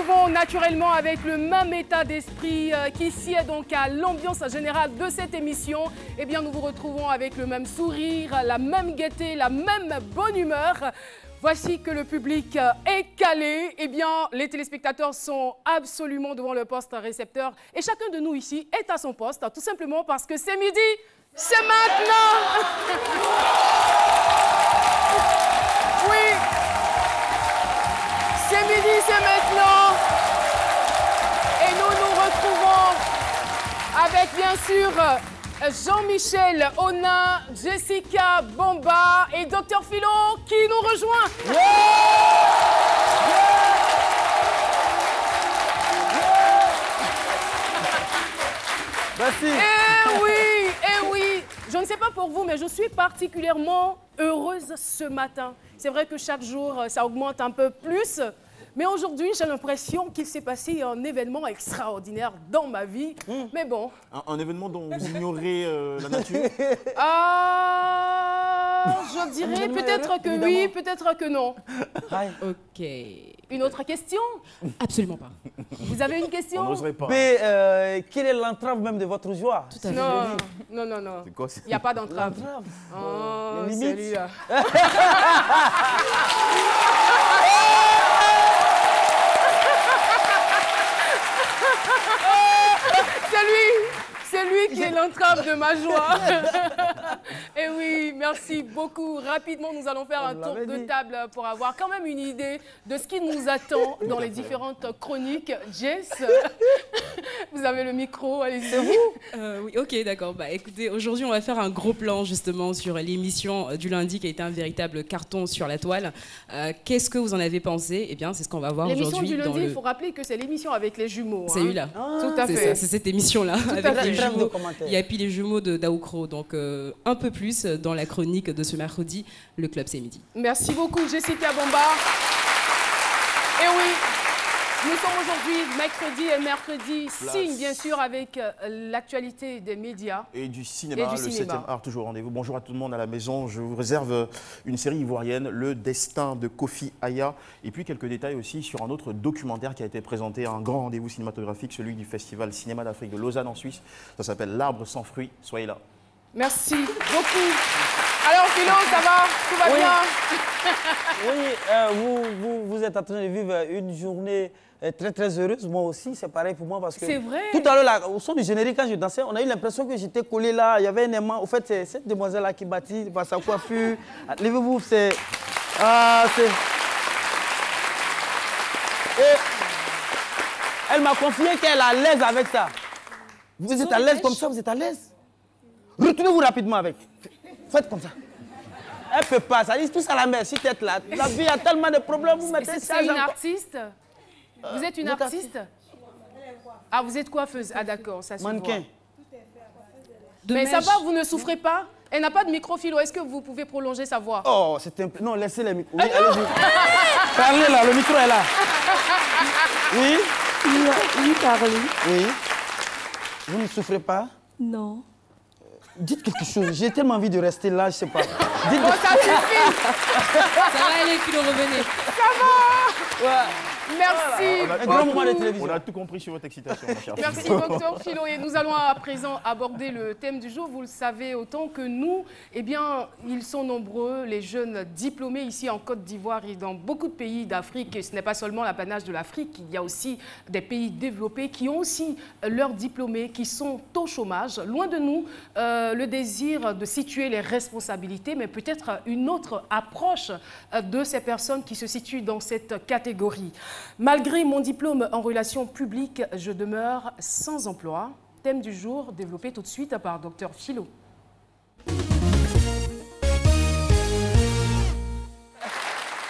retrouvons naturellement avec le même état d'esprit qui sied donc à l'ambiance générale de cette émission. Eh bien, nous vous retrouvons avec le même sourire, la même gaieté, la même bonne humeur. Voici que le public est calé. Eh bien, les téléspectateurs sont absolument devant le poste récepteur. Et chacun de nous ici est à son poste, tout simplement parce que c'est midi, c'est maintenant. Oui. C'est midi, c'est maintenant. Et nous nous retrouvons avec, bien sûr, Jean-Michel Onin, Jessica Bomba et Dr Philo qui nous rejoint. Yeah! Yeah! Yeah! Merci. Eh oui. Je ne sais pas pour vous, mais je suis particulièrement heureuse ce matin. C'est vrai que chaque jour, ça augmente un peu plus. Mais aujourd'hui, j'ai l'impression qu'il s'est passé un événement extraordinaire dans ma vie. Mais bon. Un événement dont vous ignorez la nature? Je dirais peut-être que oui, peut-être que non. Ok. Une autre question? Absolument pas. Vous avez une question? On n'oserait pas. Mais quelle est l'entrave même de votre joie? Tout à fait. Non. C'est quoi? Il n'y a pas d'entrave. Oh, c'est lui là. C'est lui qui est l'entrave de ma joie. Et oui, merci beaucoup. Rapidement, nous allons faire un tour de table pour avoir quand même une idée de ce qui nous attend dans les différentes chroniques. Jess, vous avez le micro, allez-y. Oui, ok, d'accord. Bah, écoutez, aujourd'hui, on va faire un gros plan justement sur l'émission du lundi qui a été un véritable carton sur la toile. Qu'est-ce que vous en avez pensé? Eh bien, c'est ce qu'on va voir aujourd'hui. L'émission du lundi, il faut rappeler que c'est l'émission avec les jumeaux. C'est lui là. Tout à fait. C'est cette émission-là. Avec les jumeaux. Il y a puis les jumeaux d'Aoukro. Donc, un peu plus dans la chronique de ce mercredi, le Club c'est midi. Merci beaucoup, Jessica Bomba. Et oui, nous sommes aujourd'hui mercredi et mercredi signe bien sûr avec l'actualité des médias. Et du cinéma, le 7e art toujours au rendez-vous. Bonjour à tout le monde à la maison. Je vous réserve une série ivoirienne, Le Destin de Kofi Aya. Et puis quelques détails aussi sur un autre documentaire qui a été présenté à un grand rendez-vous cinématographique, celui du Festival Cinéma d'Afrique de Lausanne en Suisse. Ça s'appelle L'Arbre sans fruits. Soyez là. Merci beaucoup. Alors Philo, ça va? Tout va bien? Oui, vous êtes en train de vivre une journée très heureuse. Moi aussi, c'est pareil pour moi parce que... C'est vrai. Tout à l'heure, au son du générique, quand je dansais, on a eu l'impression que j'étais collé là. Il y avait un aimant. Au fait, c'est cette demoiselle-là qui bâtit par sa coiffure. Levez-vous, c'est... Et elle m'a confié qu'elle est à l'aise avec ça. Vous êtes à l'aise comme ça, vous êtes à l'aise. Retournez-vous rapidement avec. Faites comme ça. Elle ne peut pas, ça dit tout ça à la mer, si tu es là. La vie a tellement de problèmes, vous mettez ça. C'est une artiste? Vous êtes une artiste? Ah, vous êtes coiffeuse? Ah d'accord, ça se voit. Mannequin. Mais ça va, vous ne souffrez pas? Elle n'a pas de micro, Philo. Est-ce que vous pouvez prolonger sa voix? Oh, c'est un peu... Non, laissez les micros. Oui, allez-y. Parlez là, le micro est là. Oui? Oui, parlez. Oui. Vous ne souffrez pas? Non. Dites quelque chose. J'ai tellement envie de rester là, je sais pas. Dites bon, ça suffit. Ça va aller, Philo, revenez. Ça va. Ouais. Merci Un grand moment de télévision. On a tout compris sur votre excitation, ma chère. Merci, docteur Philo. Et nous allons à présent aborder le thème du jour. Vous le savez autant que nous. Eh bien, ils sont nombreux, les jeunes diplômés ici en Côte d'Ivoire et dans beaucoup de pays d'Afrique. Ce n'est pas seulement l'apanage de l'Afrique. Il y a aussi des pays développés qui ont aussi leurs diplômés, qui sont au chômage. Loin de nous, le désir de situer les responsabilités, mais peut-être une autre approche de ces personnes qui se situent dans cette catégorie. Malgré mon diplôme en relations publiques, je demeure sans emploi. Thème du jour, développé tout de suite par Dr Philo.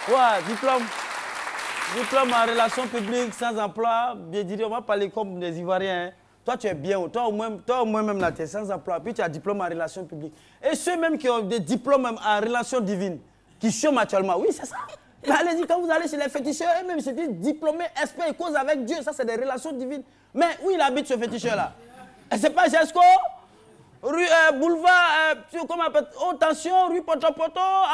Ouais, diplôme en relations publiques, sans emploi, bien dit, on va parler comme des Ivoiriens. Hein. Toi, tu es bien, toi au moins même là, tu es sans emploi, puis tu as diplôme en relations publiques. Et ceux même qui ont des diplômes en relations divines, qui chôment actuellement, oui, c'est ça. Mais allez-y, quand vous allez chez les féticheurs, eux-mêmes, ils se disent diplômés, experts, ils causent avec Dieu. Ça, c'est des relations divines. Mais où il habite, ce féticheur-là? C'est pas Jesco? rue boulevard, comment on appelle, haute tension, rue Poto,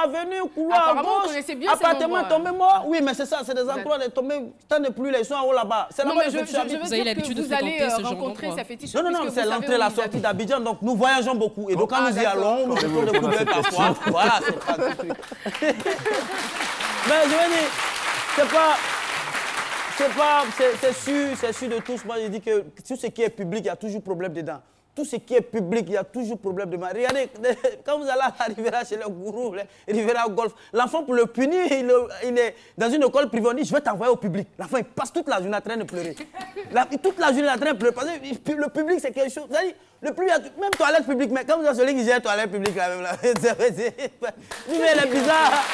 avenue, couloir à gauche, appartement tombé mort. Oui, mais c'est ça, c'est des endroits tombés, tant de plus, les sont en haut là-bas. C'est là-bas que je suis vous avez l'habitude de fréquenter ce genre d'endroit. Non, c'est l'entrée et la sortie d'Abidjan, donc nous voyageons beaucoup. Et donc quand nous y allons, nous faisons des coups d'œil parfois. Voilà, c'est pas le truc. Mais je veux dire, c'est sûr de tous. Moi, je dis que tout ce qui est public, il y a toujours problème dedans. Tout ce qui est public, il y a toujours problème dedans. Regardez, quand vous allez à Rivera chez le gourou, Rivera Golf, l'enfant, pour le punir, il est dans une école privée, on dit, je vais t'envoyer au public. L'enfant, il passe toute la journée en train de pleurer. Toute la journée en train de pleurer. Parce que le public, c'est quelque chose. Le public, même toilette publique, mais quand vous avez celui qui gère toilette publique, là, même là, mais elle est bizarre.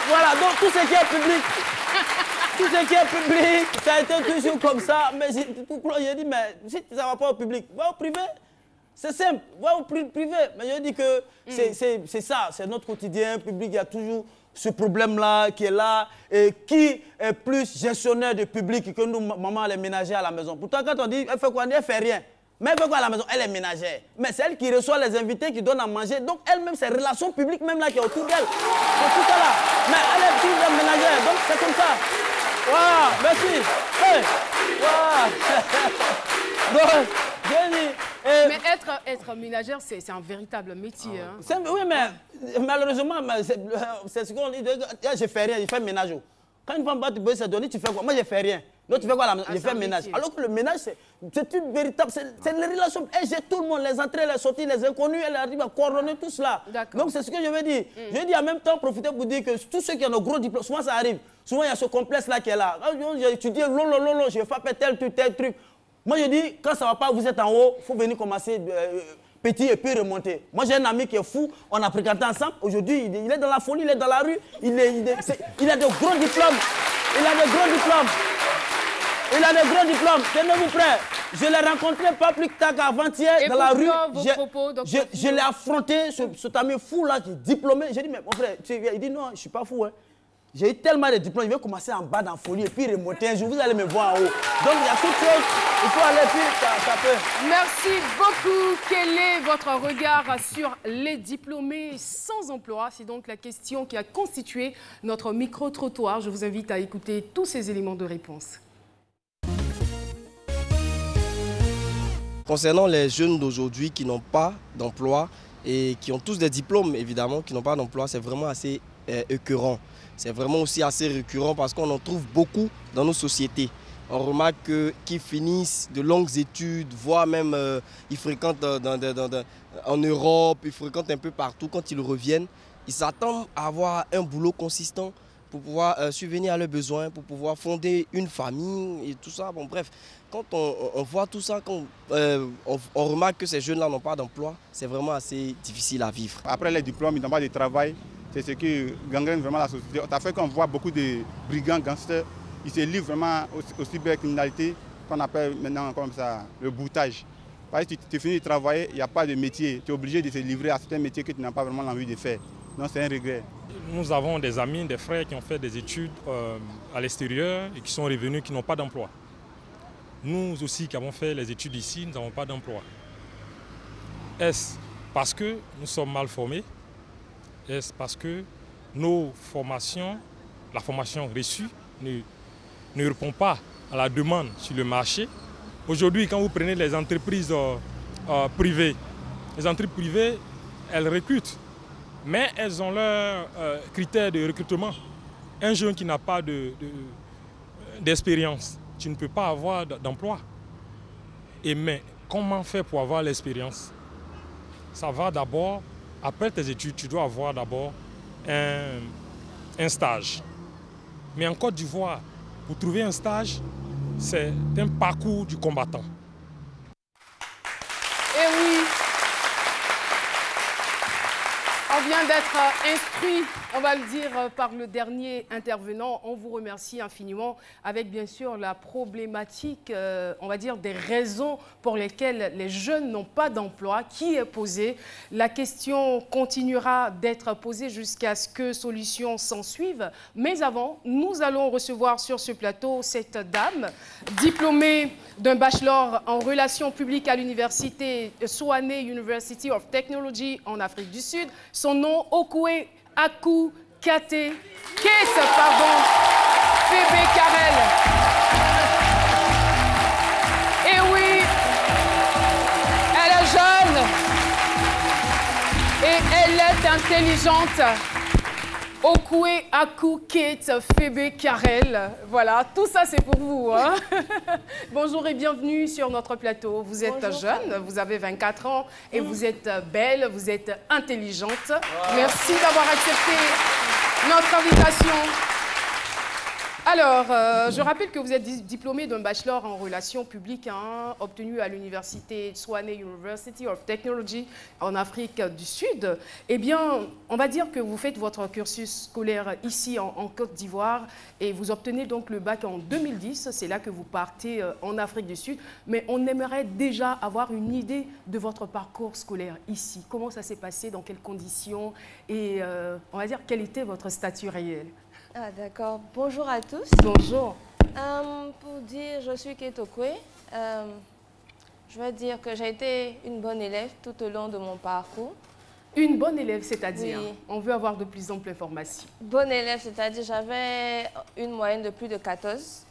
Voilà, donc tout ce qui est public. Tout ce qui est public, ça a été toujours comme ça. Mais j'ai dit, mais si ça ne va pas au public, va au privé. C'est simple, va au privé. Mais je dis que c'est ça, c'est notre quotidien public. Il y a toujours ce problème-là qui est là. Et qui est plus gestionnaire de public que nous, maman, les ménagères à la maison. Pourtant, quand on dit, elle fait quoi? Elle ne fait rien. Mais elle fait quoi à la maison? Elle est ménagère. Mais c'est elle qui reçoit les invités, qui donne à manger. Donc elle-même, ses relations publiques, même là, qui est autour d'elle. C'est tout ça là. Mais elle est plus ménagère. Donc c'est comme ça. Voilà, merci. Hey. Voilà. Donc, je dis, mais être ménagère, c'est un véritable métier. Hein. Oui, mais malheureusement, c'est ce qu'on dit. Je fais rien, je fais ménage. Quand une femme va te payer sa donnée, tu fais quoi? Moi, je fais rien. Donc, tu fais quoi à la maison? Je fais ménage. Alors que le ménage, c'est une véritable... C'est les relations. Elle gère tout le monde, les entrées, les sorties, les inconnus, elle arrive à coordonner tout cela. Donc, c'est ce que je veux dire. Je veux dire en même temps, profiter pour dire que tous ceux qui ont un gros diplôme, souvent ça arrive. Souvent, il y a ce complexe-là qui est là. J'ai étudié, je vais faire tel truc. Moi, je dis, quand ça ne va pas, vous êtes en haut, il faut venir commencer petit et puis remonter. Moi, j'ai un ami qui est fou, on a fréquenté ensemble. Aujourd'hui, il est dans la folie, il est dans la rue. Il a de gros diplômes. Tenez-vous prêts. Je l'ai rencontré pas plus tard qu'avant-hier dans la rue. Je l'ai affronté, cet ami fou-là qui est diplômé. J'ai dit, mais mon frère, il dit non, je ne suis pas fou. Hein. J'ai eu tellement de diplômes, je vais commencer en bas dans la folie et puis remonter un jour, vous allez me voir en haut. Donc il y a toutes choses, il faut aller puis ça peut. Merci beaucoup. Quel est votre regard sur les diplômés sans emploi? C'est donc la question qui a constitué notre micro-trottoir. Je vous invite à écouter tous ces éléments de réponse. Concernant les jeunes d'aujourd'hui qui n'ont pas d'emploi et qui ont tous des diplômes, évidemment, qui n'ont pas d'emploi, c'est vraiment assez écœurant. C'est vraiment aussi assez récurrent parce qu'on en trouve beaucoup dans nos sociétés. On remarque qu'ils finissent de longues études, voire même ils fréquentent en Europe, ils fréquentent un peu partout. Quand ils reviennent, ils s'attendent à avoir un boulot consistant pour pouvoir subvenir à leurs besoins, pour pouvoir fonder une famille et tout ça. Bon, bref, quand on voit tout ça, quand on remarque que ces jeunes-là n'ont pas d'emploi, c'est vraiment assez difficile à vivre. Après les diplômes, ils n'ont pas de travail. C'est ce qui gangrène vraiment la société. Ça fait qu'on voit beaucoup de brigands, gangsters, ils se livrent vraiment aux cybercriminalités qu'on appelle maintenant comme ça le boutage. Parce que tu finis de travailler, il n'y a pas de métier. Tu es obligé de se livrer à certains métiers que tu n'as pas vraiment envie de faire. Donc c'est un regret. Nous avons des amis, des frères qui ont fait des études à l'extérieur et qui sont revenus, qui n'ont pas d'emploi. Nous aussi qui avons fait les études ici, nous n'avons pas d'emploi. Est-ce parce que nous sommes mal formés? Est-ce parce que nos formations, la formation reçue ne répond pas à la demande sur le marché? Aujourd'hui, quand vous prenez les entreprises privées, les entreprises privées, elles recrutent, mais elles ont leurs critères de recrutement. Un jeune qui n'a pas d'expérience, tu ne peux pas avoir d'emploi. Mais comment faire pour avoir l'expérience? Ça va d'abord, après tes études, tu dois avoir d'abord un stage. Mais en Côte d'Ivoire, pour trouver un stage, c'est un parcours du combattant. Eh oui, on vient d'être instruit On va le dire par le dernier intervenant. On vous remercie infiniment avec bien sûr la problématique, on va dire des raisons pour lesquelles les jeunes n'ont pas d'emploi qui est posée. La question continuera d'être posée jusqu'à ce que solutions s'en suivent. Mais avant, nous allons recevoir sur ce plateau cette dame, diplômée d'un bachelor en relations publiques à l'université Soane University of Technology en Afrique du Sud. Son nom, Okwe Aku Kate Fébé Karel. Et oui, elle est jeune et elle est intelligente. Okwe Aku Kate Fébé Karel. Voilà, tout ça c'est pour vous. Hein. Bonjour et bienvenue sur notre plateau. Vous êtes jeune, vous avez 24 ans et vous êtes belle, vous êtes intelligente. Merci d'avoir accepté notre invitation. Alors, je rappelle que vous êtes diplômé d'un bachelor en relations publiques obtenu à l'université Soane University of Technology en Afrique du Sud. Eh bien, on va dire que vous faites votre cursus scolaire ici en Côte d'Ivoire et vous obtenez donc le bac en 2010. C'est là que vous partez en Afrique du Sud. Mais on aimerait déjà avoir une idée de votre parcours scolaire ici. Comment ça s'est passé, dans quelles conditions et on va dire quel était votre statut réel. Ah, d'accord. Bonjour à tous. Bonjour. Pour dire, je suis Kate Okwe. Je vais dire que j'ai été une bonne élève tout au long de mon parcours. Une bonne élève, c'est-à-dire Oui. On veut avoir de plus amples informations. Bonne élève, c'est-à-dire j'avais une moyenne de plus de 14,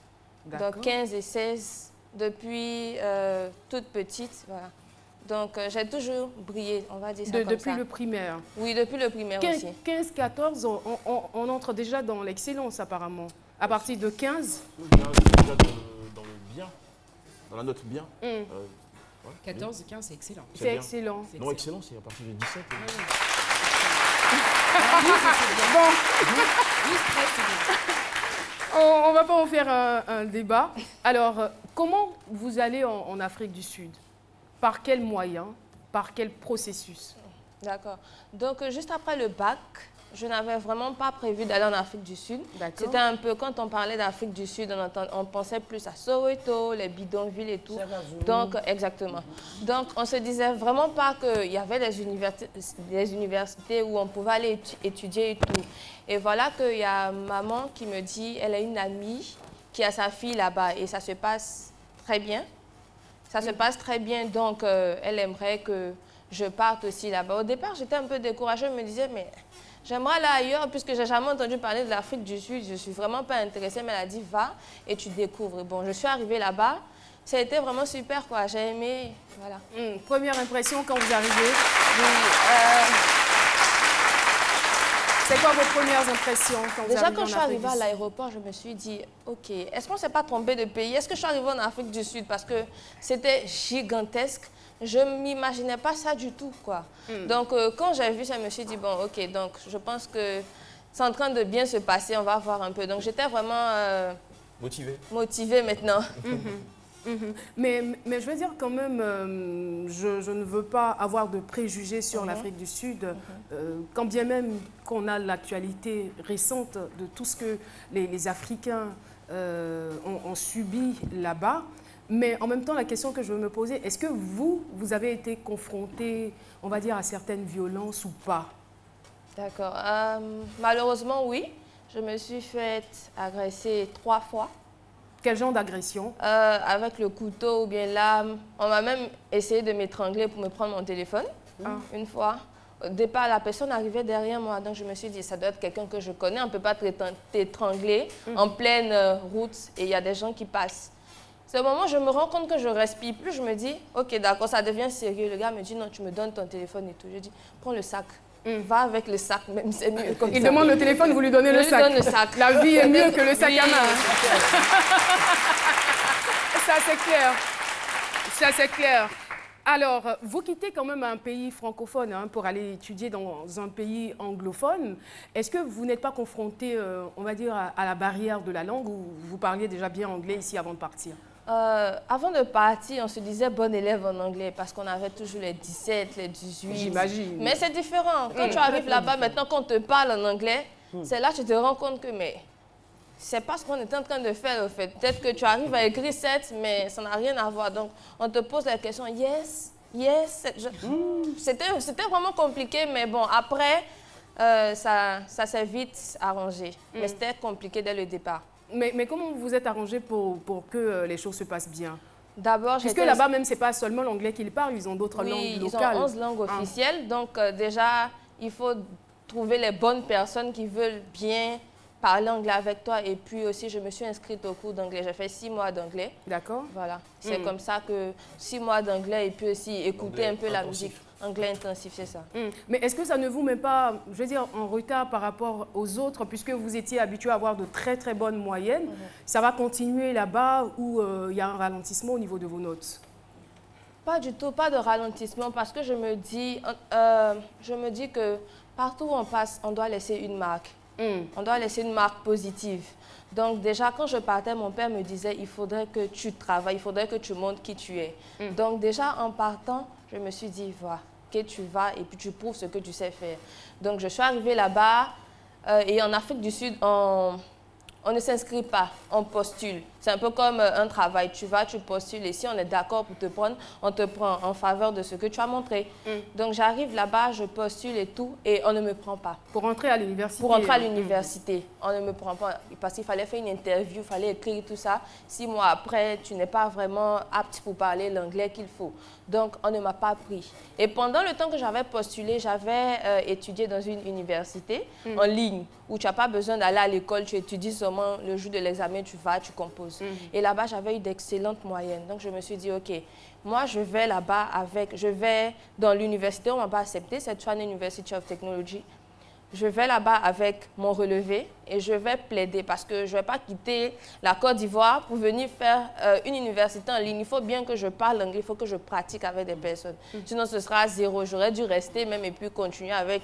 donc 15 et 16 depuis toute petite. Voilà. Donc, j'ai toujours brillé, on va dire ça comme ça. Depuis le primaire? Oui, depuis le primaire aussi. 15-14, on entre déjà dans l'excellence apparemment. À partir de 15 déjà dans le bien, dans la note bien. 14, 15, c'est excellent. C'est excellent. Non, excellent, c'est à partir de 17. Bon. On ne va pas en faire un débat. Alors, comment vous allez en Afrique du Sud? Par quels moyens? Par quel processus? D'accord. Donc, juste après le bac, je n'avais vraiment pas prévu d'aller en Afrique du Sud. C'était un peu, quand on parlait d'Afrique du Sud, on pensait plus à Soweto, les bidonvilles et tout. Donc, exactement. Donc, on se disait vraiment pas qu'il y avait des universités où on pouvait aller étudier et tout. Et voilà qu'il y a maman qui me dit, elle a une amie qui a sa fille là-bas et ça se passe très bien. Ça se passe très bien, donc elle aimerait que je parte aussi là-bas. Au départ, j'étais un peu découragée, je me disais, mais j'aimerais aller ailleurs, puisque j'ai jamais entendu parler de l'Afrique du Sud. Je ne suis vraiment pas intéressée, mais elle a dit, va et tu découvres. Bon, je suis arrivée là-bas, ça a été vraiment super, quoi. J'ai aimé, voilà. Première impression quand vous arrivez? C'est quoi vos premières impressions quand vous arrivez en Afrique du Sud? Déjà, quand je suis arrivée à l'aéroport, je me suis dit, OK, est-ce qu'on ne s'est pas trompé de pays? Est-ce que je suis arrivée en Afrique du Sud? Parce que c'était gigantesque. Je ne m'imaginais pas ça du tout, quoi. Donc, quand j'ai vu ça, je me suis dit, bon, OK, donc je pense que c'est en train de bien se passer, on va voir un peu. Donc, j'étais vraiment motivée maintenant. Mais je veux dire quand même, je ne veux pas avoir de préjugés sur l'Afrique du Sud, quand bien même qu'on a l'actualité récente de tout ce que les Africains ont subi là-bas. Mais en même temps, la question que je veux me poser, est-ce que vous avez été confronté, on va dire, à certaines violences ou pas? D'accord. Malheureusement, oui. Je me suis faite agresser 3 fois. Quel genre d'agression? Avec le couteau ou bien l'arme. On m'a même essayé de m'étrangler pour me prendre mon téléphone, une fois. Au départ, la personne arrivait derrière moi, donc je me suis dit, ça doit être quelqu'un que je connais, on ne peut pas t'étrangler en pleine route et il y a des gens qui passent. C'est au moment où je me rends compte que je ne respire plus, je me dis, ok, d'accord, ça devient sérieux. Le gars me dit, non, tu me donnes ton téléphone et tout. Je dis, prends le sac. Va avec le sac, même c'est mieux comme ça. Il demande le téléphone, vous lui donnez le sac. Je lui donne le sac. La vie est mieux que le sac à main. Ça, c'est clair. Ça, c'est clair. Alors, vous quittez quand même un pays francophone pour aller étudier dans un pays anglophone. Est-ce que vous n'êtes pas confronté, on va dire, à la barrière de la langue ou vous parliez déjà bien anglais ici avant de partir? Avant de partir, on se disait bon élève en anglais parce qu'on avait toujours les 17, les 18. J'imagine. Mais c'est différent. Quand tu arrives là-bas, maintenant qu'on te parle en anglais, c'est là que tu te rends compte que c'est pas ce qu'on était en train de faire, en fait. Peut-être que tu arrives à écrire 7, mais ça n'a rien à voir. Donc, on te pose la question, yes, yes. C'était vraiment compliqué, mais bon, après, ça s'est vite arrangé. Mais c'était compliqué dès le départ. Mais comment vous vous êtes arrangé pour que les choses se passent bien? D'abord, puisque là-bas, même, ce n'est pas seulement l'anglais qu'ils parlent, ils ont d'autres langues locales. Ils ont 11 langues officielles. Donc, déjà, il faut trouver les bonnes personnes qui veulent bien parler anglais avec toi. Et puis aussi, je me suis inscrite au cours d'anglais. J'ai fait 6 mois d'anglais. D'accord. Voilà. C'est comme ça que 6 mois d'anglais et puis aussi écouter un peu la musique. Anglais intensif, c'est ça. Mais est-ce que ça ne vous met pas, je veux dire, en retard par rapport aux autres, puisque vous étiez habitué à avoir de très très bonnes moyennes? Ça va continuer là-bas où il y a un ralentissement au niveau de vos notes? Pas du tout, pas de ralentissement, parce que je me dis que partout où on passe, on doit laisser une marque. On doit laisser une marque positive. Donc déjà, quand je partais, mon père me disait, il faudrait que tu travailles, il faudrait que tu montres qui tu es. Donc déjà, en partant, je me suis dit, voilà, que tu vas et puis tu prouves ce que tu sais faire. Donc je suis arrivée là-bas et en Afrique du Sud, on ne s'inscrit pas, on postule. C'est un peu comme un travail. Tu vas, tu postules et si on est d'accord pour te prendre, on te prend en faveur de ce que tu as montré. Donc j'arrive là-bas, je postule et tout et on ne me prend pas. Pour rentrer à l'université? Pour rentrer à l'université, on ne me prend pas parce qu'il fallait faire une interview, il fallait écrire tout ça. 6 mois après, tu n'es pas vraiment apte pour parler l'anglais qu'il faut. Donc on ne m'a pas pris. Et pendant le temps que j'avais postulé, j'avais étudié dans une université en ligne où tu n'as pas besoin d'aller à l'école, tu étudies seulement le jour de l'examen, tu vas, tu composes. Et là-bas, j'avais eu d'excellentes moyennes. Donc, je me suis dit, OK, moi, je vais là-bas je vais dans l'université, on ne m'a pas accepté, c'est Tshwane University of Technology. Je vais là-bas avec mon relevé et je vais plaider parce que je ne vais pas quitter la Côte d'Ivoire pour venir faire une université en ligne. Il faut bien que je parle anglais, il faut que je pratique avec des personnes. Sinon, ce sera 0. J'aurais dû rester même et puis continuer avec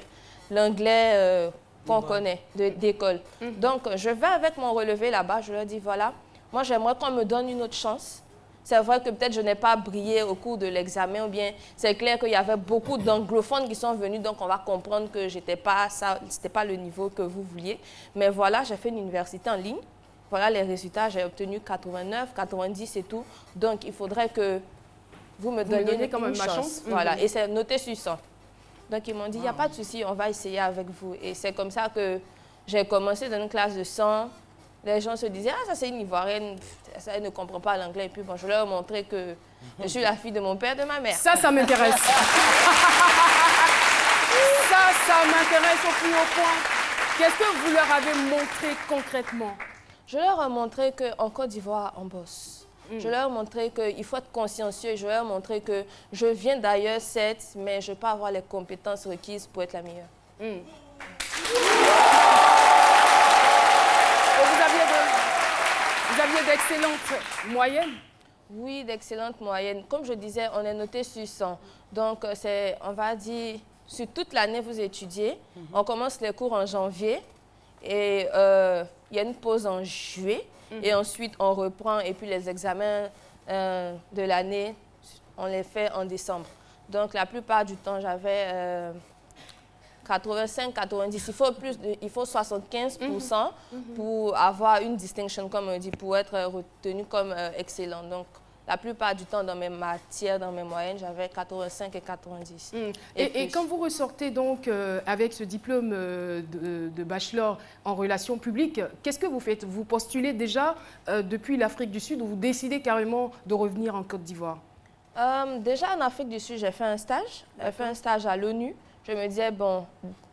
l'anglais qu'on connaît d'école. Donc, je vais avec mon relevé là-bas, je leur dis, voilà, moi, j'aimerais qu'on me donne une autre chance. C'est vrai que peut-être je n'ai pas brillé au cours de l'examen ou bien c'est clair qu'il y avait beaucoup d'anglophones qui sont venus, donc on va comprendre que c'était pas le niveau que vous vouliez. Mais voilà, j'ai fait une université en ligne. Voilà les résultats, j'ai obtenu 89, 90 et tout. Donc, il faudrait que vous me donniez une chance. Voilà, et c'est noté sur 100. Donc, ils m'ont dit, il n'y a pas de souci, on va essayer avec vous. Et c'est comme ça que j'ai commencé dans une classe de 100. Les gens se disaient, ah, ça c'est une Ivoirienne, ça elle ne comprend pas l'anglais. Et puis bon, je leur ai montré que je suis la fille de mon père et de ma mère. Ça m'intéresse. ça m'intéresse au plus haut point. Qu'est-ce que vous leur avez montré concrètement? Je leur ai montré qu'en Côte d'Ivoire, on bosse. Je leur ai montré qu'il faut être consciencieux. Je leur ai montré que je viens d'ailleurs, certes, mais je peux avoir les compétences requises pour être la meilleure. Vous aviez d'excellentes moyennes? Oui, d'excellentes moyennes. Comme je disais, on est noté sur 100. Donc, on va dire, sur toute l'année, vous étudiez. On commence les cours en janvier et il y a une pause en juillet. Et ensuite, on reprend et puis les examens de l'année, on les fait en décembre. Donc, la plupart du temps, j'avais 85, 90. Il faut 75% pour avoir une distinction, comme on dit, pour être retenu comme excellent. Donc, la plupart du temps, dans mes matières, dans mes moyennes, j'avais 85 et 90. Et quand vous ressortez donc avec ce diplôme de bachelor en relations publiques, qu'est-ce que vous faites? Vous postulez déjà depuis l'Afrique du Sud ou vous décidez carrément de revenir en Côte d'Ivoire? Déjà en Afrique du Sud, j'ai fait un stage. J'ai fait un stage à l'ONU. Je me disais, bon,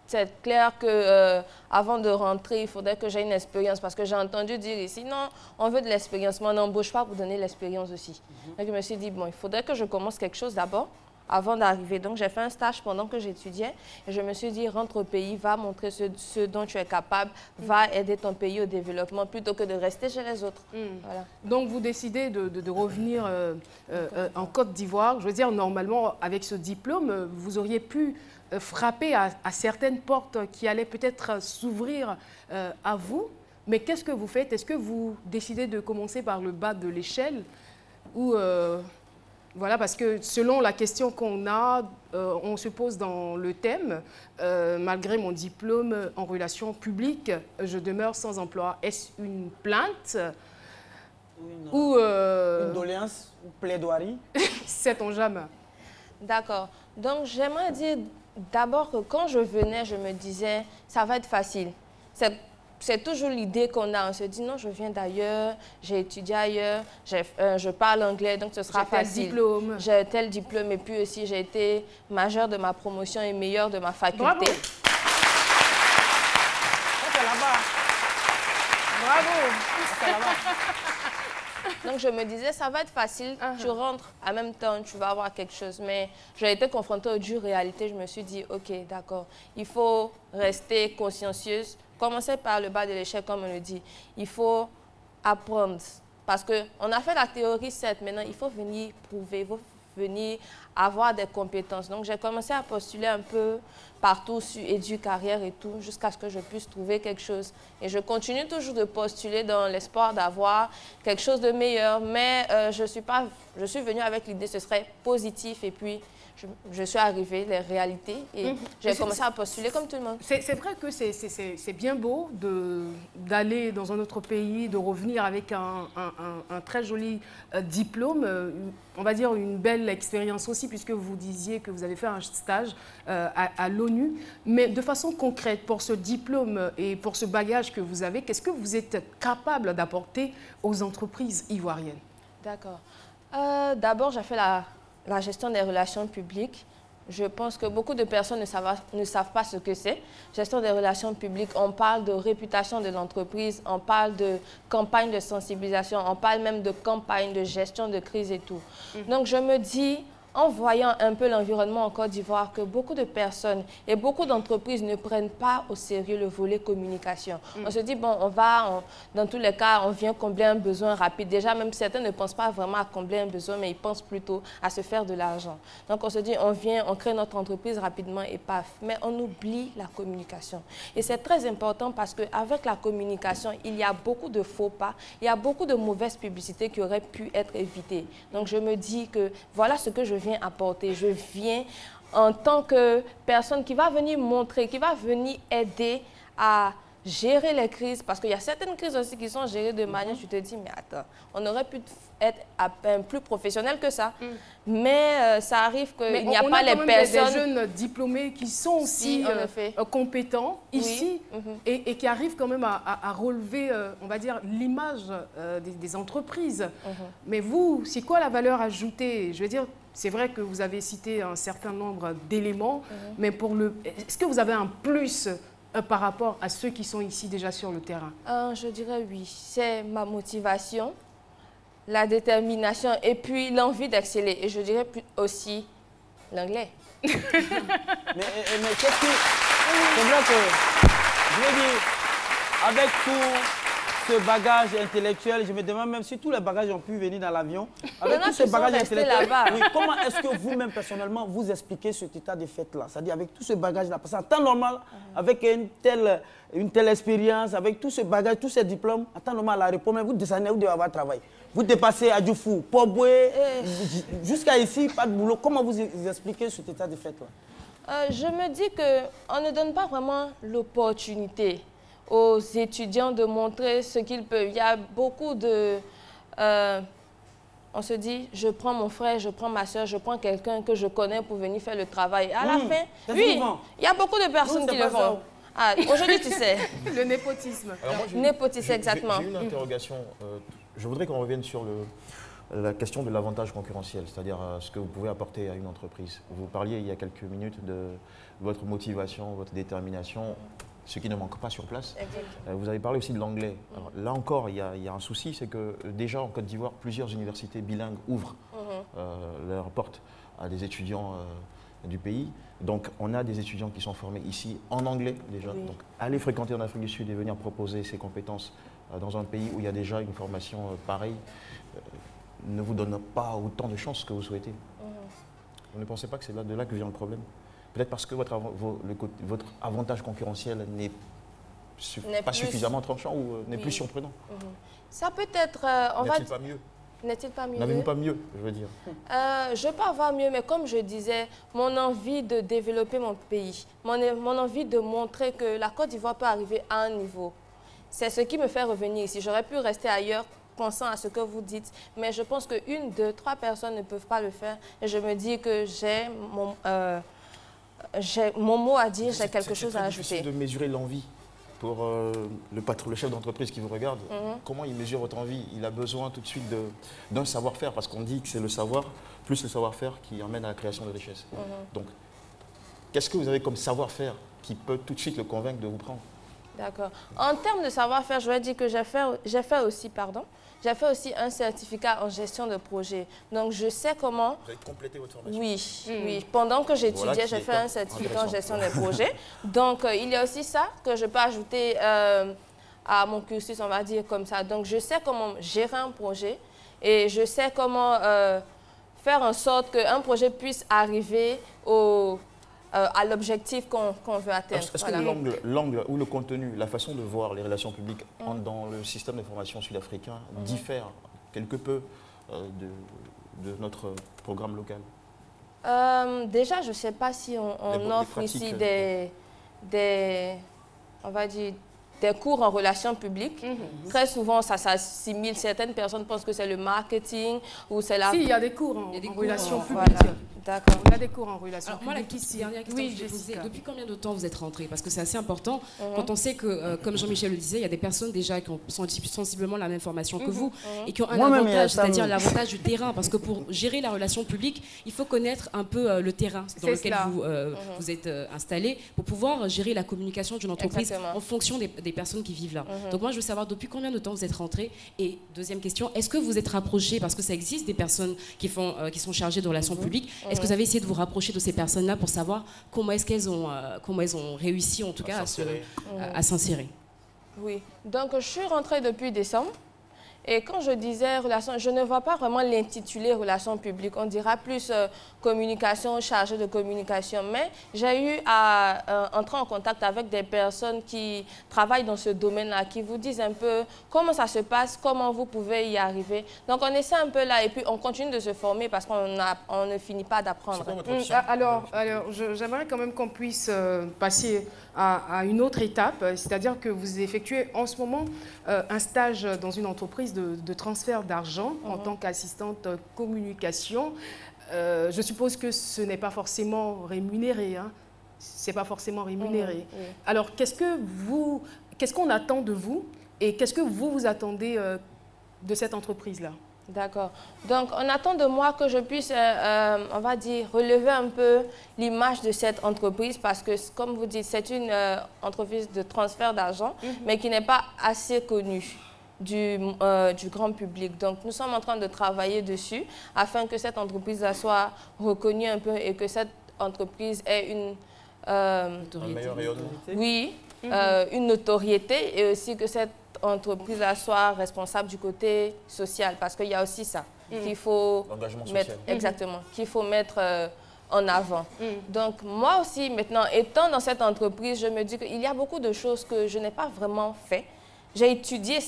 c'est clair qu'avant de rentrer, il faudrait que j'ai une expérience parce que j'ai entendu dire ici, non, on veut de l'expérience, mais on n'embauche pas pour donner l'expérience aussi. Donc je me suis dit, bon, il faudrait que je commence quelque chose d'abord avant d'arriver. Donc j'ai fait un stage pendant que j'étudiais et je me suis dit, rentre au pays, va montrer ce dont tu es capable, va aider ton pays au développement plutôt que de rester chez les autres. Voilà. Donc vous décidez de revenir en Côte d'Ivoire. Je veux dire, normalement, avec ce diplôme, vous auriez pu frapper à certaines portes qui allaient peut-être s'ouvrir à vous. Mais qu'est-ce que vous faites? Est-ce que vous décidez de commencer par le bas de l'échelle où, voilà, parce que selon la question qu'on a, on se pose dans le thème, malgré mon diplôme en relations publiques, je demeure sans emploi. Est-ce une plainte ou une doléance ou plaidoirie? Sait-on jamais? D'accord. Donc, j'aimerais dire d'abord que quand je venais, je me disais, ça va être facile. C'est toujours l'idée qu'on a. On se dit, non, je viens d'ailleurs, j'ai étudié ailleurs, je parle anglais, donc ce sera facile. J'ai tel diplôme. Et puis aussi, j'ai été majeure de ma promotion et meilleure de ma faculté. Bravo. C'est là-bas. Bravo. Donc, je me disais, ça va être facile. Tu rentres, en même temps, tu vas avoir quelque chose. Mais j'ai été confrontée aux dures réalités. Je me suis dit, OK, d'accord, il faut rester consciencieuse. Commencer par le bas de l'échelle, comme on le dit. Il faut apprendre. Parce qu'on a fait la théorie, certes, maintenant, il faut venir prouver, il faut venir avoir des compétences. Donc, j'ai commencé à postuler un peu partout sur Éducarrière et tout, jusqu'à ce que je puisse trouver quelque chose. Et je continue toujours de postuler dans l'espoir d'avoir quelque chose de meilleur. Mais je suis venue avec l'idée que ce serait positif et puis je suis arrivée, les réalités, et j'ai commencé à postuler comme tout le monde. C'est vrai que c'est bien beau d'aller dans un autre pays, de revenir avec un très joli diplôme, on va dire une belle expérience aussi, puisque vous disiez que vous avez fait un stage à l'ONU. Mais de façon concrète, pour ce diplôme et pour ce bagage que vous avez, qu'est-ce que vous êtes capable d'apporter aux entreprises ivoiriennes? D'accord. D'abord, j'ai fait la gestion des relations publiques. Je pense que beaucoup de personnes ne savent pas ce que c'est. Gestion des relations publiques, on parle de réputation de l'entreprise, on parle de campagne de sensibilisation, on parle même de campagne de gestion de crise et tout. Donc je me dis, en voyant un peu l'environnement en Côte d'Ivoire, que beaucoup de personnes et beaucoup d'entreprises ne prennent pas au sérieux le volet communication. On se dit, bon, dans tous les cas, on vient combler un besoin rapide. Déjà, même certains ne pensent pas vraiment à combler un besoin, mais ils pensent plutôt à se faire de l'argent. Donc, on se dit, on crée notre entreprise rapidement et paf. Mais on oublie la communication. Et c'est très important parce qu'avec la communication, il y a beaucoup de faux pas, il y a beaucoup de mauvaises publicités qui auraient pu être évitées. Donc, je me dis que voilà ce que je viens apporter. Je viens en tant que personne qui va venir montrer, qui va venir aider à gérer les crises, parce qu'il y a certaines crises aussi qui sont gérées de manière, tu te dis, mais attends, on aurait pu être plus professionnel que ça. Mais ça arrive qu'il n'y a pas les personnes... des jeunes diplômés qui sont aussi compétents ici et qui arrivent quand même à relever, on va dire, l'image des entreprises. Mais vous, c'est quoi la valeur ajoutée? Je veux dire, c'est vrai que vous avez cité un certain nombre d'éléments, mais est-ce que vous avez un plus par rapport à ceux qui sont ici déjà sur le terrain? Je dirais oui. C'est ma motivation, la détermination et puis l'envie d'exceller. Et je dirais aussi l'anglais. mais qu'est-ce que... C'est vrai que, je veux dire, avec tout ce bagage intellectuel, je me demande même si tous les bagages ont pu venir dans l'avion. Avec tous ces bagages intellectuels, oui, comment est-ce que vous-même, personnellement, vous expliquez cet état de fait-là? C'est-à-dire avec tout ce bagage-là, parce qu'en temps normal, avec une telle expérience, avec tout ce bagage, tous ces diplômes, en temps normal, à la réponse, vous descendez, vous devez avoir travail. Vous dépassez à Djoufou, Poboué, jusqu'à ici, pas de boulot. Comment vous expliquez cet état de fait-là? Je me dis qu'on ne donne pas vraiment l'opportunité aux étudiants de montrer ce qu'ils peuvent. Il y a beaucoup de... on se dit, je prends mon frère, je prends ma soeur, je prends quelqu'un que je connais pour venir faire le travail. À la fin, oui, il y a beaucoup de personnes qui le font. Aujourd'hui, tu sais. Le népotisme. Népotisme, exactement. J'ai une interrogation. Je voudrais qu'on revienne sur la question de l'avantage concurrentiel, c'est-à-dire ce que vous pouvez apporter à une entreprise. Vous parliez il y a quelques minutes de votre motivation, votre détermination, ce qui ne manque pas sur place. Vous avez parlé aussi de l'anglais. Là encore, il y a un souci, c'est que déjà en Côte d'Ivoire, plusieurs universités bilingues ouvrent leurs portes à des étudiants du pays. Donc on a des étudiants qui sont formés ici en anglais déjà. Donc aller fréquenter en Afrique du Sud et venir proposer ses compétences dans un pays où il y a déjà une formation pareille ne vous donne pas autant de chances que vous souhaitez. Vous ne pensez pas que c'est de là que vient le problème? Peut-être parce que votre avantage concurrentiel n'est pas suffisamment tranchant ou n'est plus surprenant. Ça peut être... N'est-il pas mieux? N'est-il pas mieux? N'avez-vous pas mieux, je veux dire? Je peux avoir mieux, mais comme je disais, mon envie de développer mon pays, mon envie de montrer que la Côte d'Ivoire peut arriver à un niveau, c'est ce qui me fait revenir ici. J'aurais pu rester ailleurs pensant à ce que vous dites, mais je pense qu'une, deux, trois personnes ne peuvent pas le faire. Et je me dis que j'ai mon mot à dire, j'ai quelque chose à ajouter. C'est difficile de mesurer l'envie. Pour le chef d'entreprise qui vous regarde, comment il mesure votre envie? Il a besoin tout de suite d'un savoir-faire, parce qu'on dit que c'est le savoir plus le savoir-faire qui emmène à la création de richesse. Donc, qu'est-ce que vous avez comme savoir-faire qui peut tout de suite le convaincre de vous prendre? D'accord. En termes de savoir-faire, je vais dire que j'ai fait aussi un certificat en gestion de projet. Donc, je sais comment... Vous avez complété votre formation? Oui, oui. Pendant que j'étudiais, j'ai fait un certificat en gestion de projet. Donc, il y a aussi ça que je peux ajouter à mon cursus, on va dire comme ça. Donc, je sais comment gérer un projet et je sais comment faire en sorte qu'un projet puisse arriver à l'objectif qu'on veut atteindre. Est-ce que l'angle ou le contenu, la façon de voir les relations publiques dans le système d'information sud-africain diffère quelque peu de notre programme local? Déjà, je ne sais pas si on offre ici on va dire, des cours en relations publiques. Très souvent, ça s'assimile. Certaines personnes pensent que c'est le marketing ou c'est la... Si, il y a des cours en relations publiques. Voilà. D'accord. Il y a des cours en relations publiques. Moi, la dernière question que je vais poser, depuis combien de temps vous êtes rentrée? Parce que c'est assez important quand on sait que, comme Jean-Michel le disait, il y a des personnes déjà qui ont sensiblement la même formation que vous et qui ont un avantage, c'est-à-dire l'avantage du terrain. Parce que pour gérer la relation publique, il faut connaître un peu le terrain dans lequel vous êtes installé pour pouvoir gérer la communication d'une entreprise en fonction des personnes qui vivent là. Donc moi, je veux savoir depuis combien de temps vous êtes rentrée. Et deuxième question, est-ce que vous êtes rapprochée, parce que ça existe des personnes qui sont chargées de relations publiques, est-ce que vous avez essayé de vous rapprocher de ces personnes-là pour savoir comment est-ce qu'elles ont réussi, en tout cas, à s'insérer? Oui. Donc, je suis rentrée depuis décembre. Et quand je disais relations, je ne vois pas vraiment l'intitulé relations publiques. On dira plus communication, chargée de communication. Mais j'ai eu à entrer en contact avec des personnes qui travaillent dans ce domaine-là, qui vous disent un peu comment ça se passe, comment vous pouvez y arriver. Donc, on essaie un peu là et puis on continue de se former parce qu'on ne finit pas d'apprendre. Alors j'aimerais quand même qu'on puisse passer à une autre étape, c'est-à-dire que vous effectuez en ce moment un stage dans une entreprise de transfert d'argent en tant qu'assistante communication. Je suppose que ce n'est pas forcément rémunéré, hein? C'est pas forcément rémunéré. Alors, qu'est-ce qu'on attend de vous et qu'est-ce que vous attendez de cette entreprise-là? D'accord. Donc, on attend de moi que je puisse, on va dire, relever un peu l'image de cette entreprise parce que, comme vous dites, c'est une entreprise de transfert d'argent, mais qui n'est pas assez connue du grand public. Donc, nous sommes en train de travailler dessus afin que cette entreprise soit reconnue un peu et que cette entreprise ait une... un meilleur rayonnement. Oui, une notoriété et aussi que cette entreprise-là soit responsable du côté social parce qu'il y a aussi ça qu'il faut mettre, exactement, qu'il faut mettre en avant. Donc, moi aussi, maintenant, étant dans cette entreprise, je me dis qu'il y a beaucoup de choses que je n'ai pas vraiment fait. J'ai étudié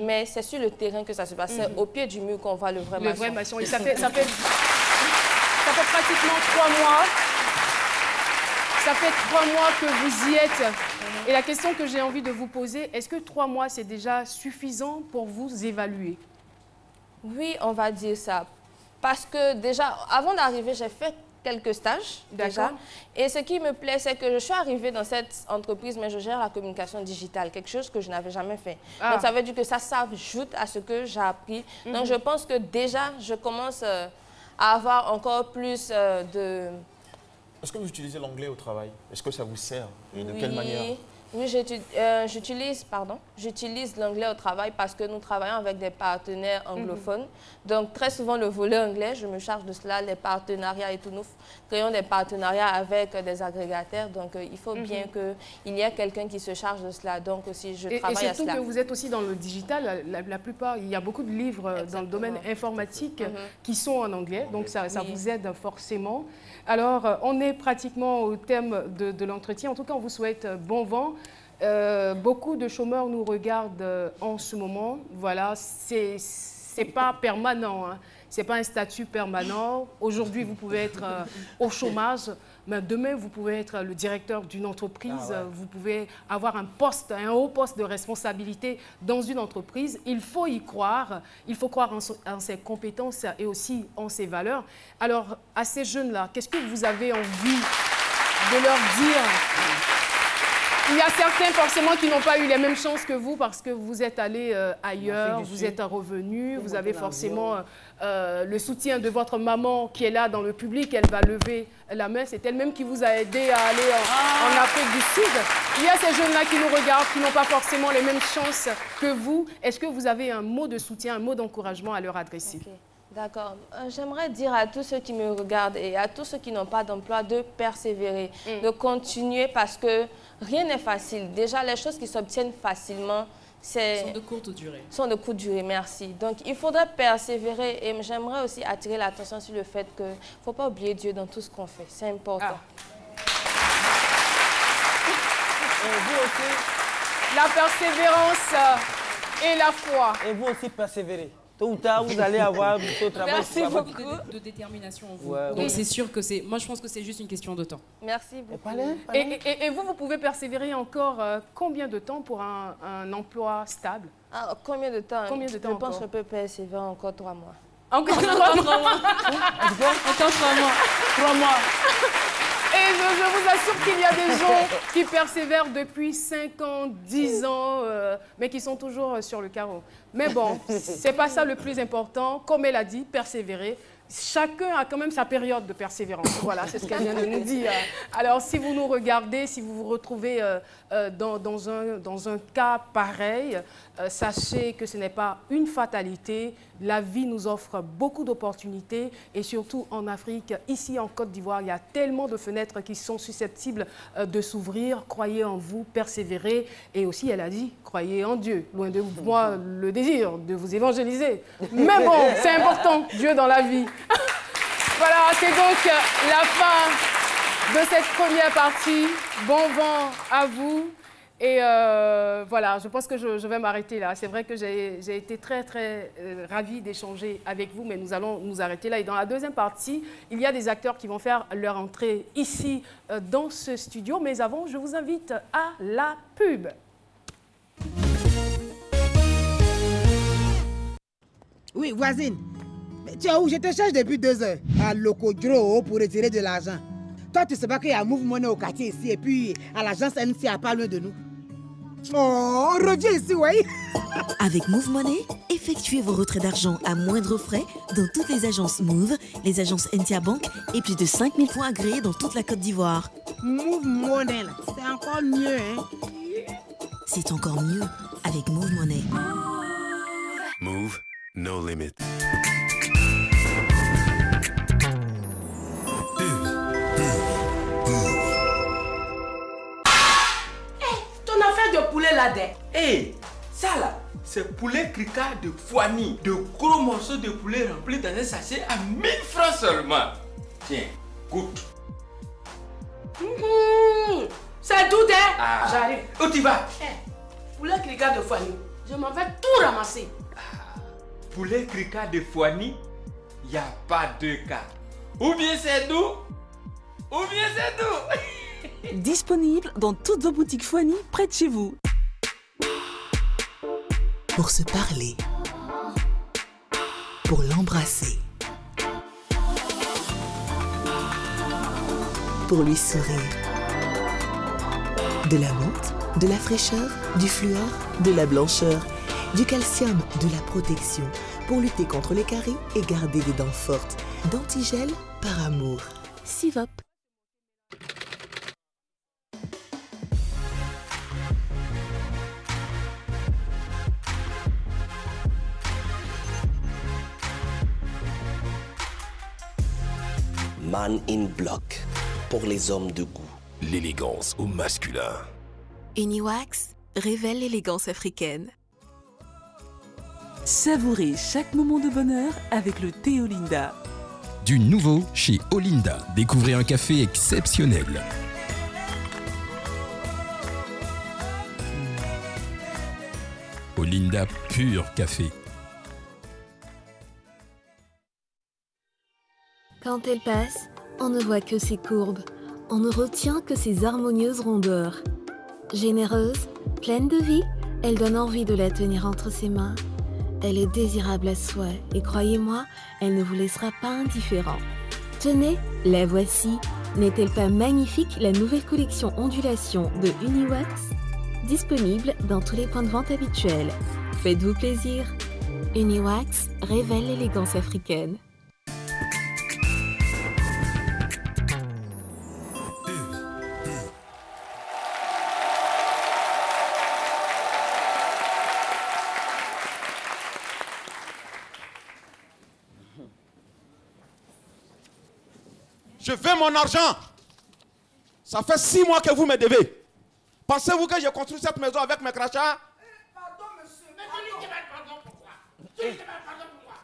mais c'est sur le terrain que ça se passe. C'est au pied du mur qu'on voit le vrai maçon. Le vrai maçon. Et ça fait pratiquement 3 mois. Ça fait 3 mois que vous y êtes. Et la question que j'ai envie de vous poser, est-ce que 3 mois, c'est déjà suffisant pour vous évaluer? Oui, on va dire ça. Parce que déjà, avant d'arriver, j'ai fait quelques stages déjà. Et ce qui me plaît, c'est que je suis arrivée dans cette entreprise, mais je gère la communication digitale, quelque chose que je n'avais jamais fait. Donc, ça veut dire que ça s'ajoute à ce que j'ai appris. Donc, je pense que déjà, je commence à avoir encore plus de... Est-ce que vous utilisez l'anglais au travail? Est-ce que ça vous sert? Et de quelle manière? Oui, j'utilise l'anglais au travail parce que nous travaillons avec des partenaires anglophones. Donc, très souvent, le volet anglais, je me charge de cela, les partenariats et tout. Nous créons des partenariats avec des agrégataires. Donc, il faut bien qu'il y ait quelqu'un qui se charge de cela. Donc, aussi, je travaille à cela. Et surtout que vous êtes aussi dans le digital. La plupart, il y a beaucoup de livres dans le domaine informatique qui sont en anglais. Donc, ça vous aide forcément. Alors, on est pratiquement au thème de l'entretien. En tout cas, on vous souhaite bon vent. Beaucoup de chômeurs nous regardent en ce moment. Voilà, c'est c'est pas permanent. Hein. C'est pas un statut permanent. Aujourd'hui, vous pouvez être au chômage, mais demain, vous pouvez être le directeur d'une entreprise. Vous pouvez avoir un poste, un haut poste de responsabilité dans une entreprise. Il faut y croire. Il faut croire en ses compétences et aussi en ses valeurs. Alors, à ces jeunes-là, qu'est-ce que vous avez envie de leur dire? Il y a certains forcément qui n'ont pas eu les mêmes chances que vous parce que vous êtes allés ailleurs, vous êtes revenus, vous avez forcément le soutien de votre maman qui est là dans le public, elle va lever la main, c'est elle-même qui vous a aidé à aller en Afrique du Sud. Il y a ces jeunes-là qui nous regardent, qui n'ont pas forcément les mêmes chances que vous. Est-ce que vous avez un mot de soutien, un mot d'encouragement à leur adresser? D'accord. J'aimerais dire à tous ceux qui me regardent et à tous ceux qui n'ont pas d'emploi de persévérer, de continuer parce que rien n'est facile. Déjà, les choses qui s'obtiennent facilement, sont de courte durée. Sont de courte durée, merci. Donc, il faudrait persévérer et j'aimerais aussi attirer l'attention sur le fait qu'il ne faut pas oublier Dieu dans tout ce qu'on fait. C'est important. Et vous aussi, la persévérance et la foi. Et vous aussi, persévérez. Tôt ou tard, vous allez avoir beaucoup de travail. Merci beaucoup. De détermination en vous. Donc c'est sûr que c'est... Moi, je pense que c'est juste une question de temps. Merci beaucoup. Et vous pouvez persévérer encore combien de temps pour un emploi stable? Combien de temps? Combien de temps Je pense que je peux persévérer encore 3 mois. Encore 3 mois? Encore 3 mois. 3 mois. Et je vous assure qu'il y a des gens qui persévèrent depuis 5 ans, 10 ans, mais qui sont toujours sur le carreau. Mais bon, c'est pas ça le plus important. Comme elle a dit, persévérer. Chacun a quand même sa période de persévérance. Voilà, c'est ce qu'elle vient de nous dire. Alors, si vous nous regardez, si vous vous retrouvez dans un cas pareil, sachez que ce n'est pas une fatalité. La vie nous offre beaucoup d'opportunités et surtout en Afrique, ici en Côte d'Ivoire, il y a tellement de fenêtres qui sont susceptibles de s'ouvrir. Croyez en vous, persévérez. Et aussi, elle a dit, croyez en Dieu. Loin de moi le désir de vous évangéliser. Mais bon, c'est important, Dieu dans la vie. Voilà, c'est donc la fin de cette première partie. Bon vent à vous. Et voilà, je pense que je vais m'arrêter là. C'est vrai que j'ai été très, très ravie d'échanger avec vous, mais nous allons nous arrêter là. Et dans la deuxième partie, il y a des acteurs qui vont faire leur entrée ici dans ce studio. Mais avant, je vous invite à la pub. Oui, voisine. Mais tu es où? Je te cherche depuis 2 heures. À Locodro pour retirer de l'argent. Toi, tu sais pas qu'il y a Move Money au quartier ici et puis à l'agence NCA pas loin de nous. Oh, on revient ici, oui. Avec Move Money, effectuez vos retraits d'argent à moindre frais dans toutes les agences Move, les agences NCA Bank et plus de 5000 points agréés dans toute la Côte d'Ivoire. Move Money, c'est encore mieux, hein. C'est encore mieux avec Move Money. Move, no limit. De poulet là-dedans. Hey, ça là, c'est poulet crica de foie-ni. De gros morceaux de poulet remplis dans un sachet à 1000 francs seulement. Tiens, goûte. C'est tout, hein? J'arrive. Où tu vas? Poulet crica de foie-ni. Je m'en vais tout ramasser. Poulet crica de foie-ni, il n'y a pas de cas. Ou bien c'est doux, ou bien c'est doux. Disponible dans toutes vos boutiques Foigny près de chez vous. Pour se parler. Pour l'embrasser. Pour lui sourire. De la menthe, de la fraîcheur, du fluor, de la blancheur, du calcium, de la protection. Pour lutter contre les caries et garder des dents fortes. Dentigel par amour. Sivop. Man in Block, pour les hommes de goût. L'élégance au masculin. Uniwax révèle l'élégance africaine. Savourez chaque moment de bonheur avec le thé Olinda. Du nouveau chez Olinda. Découvrez un café exceptionnel. Olinda Pur Café. Quand elle passe, on ne voit que ses courbes, on ne retient que ses harmonieuses rondeurs. Généreuse, pleine de vie, elle donne envie de la tenir entre ses mains. Elle est désirable à souhait et croyez-moi, elle ne vous laissera pas indifférent. Tenez, la voici. N'est-elle pas magnifique la nouvelle collection ondulation de Uniwax? Disponible dans tous les points de vente habituels. Faites-vous plaisir. Uniwax révèle l'élégance africaine. Je veux mon argent. Ça fait 6 mois que vous me devez. Pensez-vous que j'ai construit cette maison avec mes crachats? Pardon, monsieur. Mais tu lui demandes pardon pourquoi? Tu lui demandes pardon pourquoi?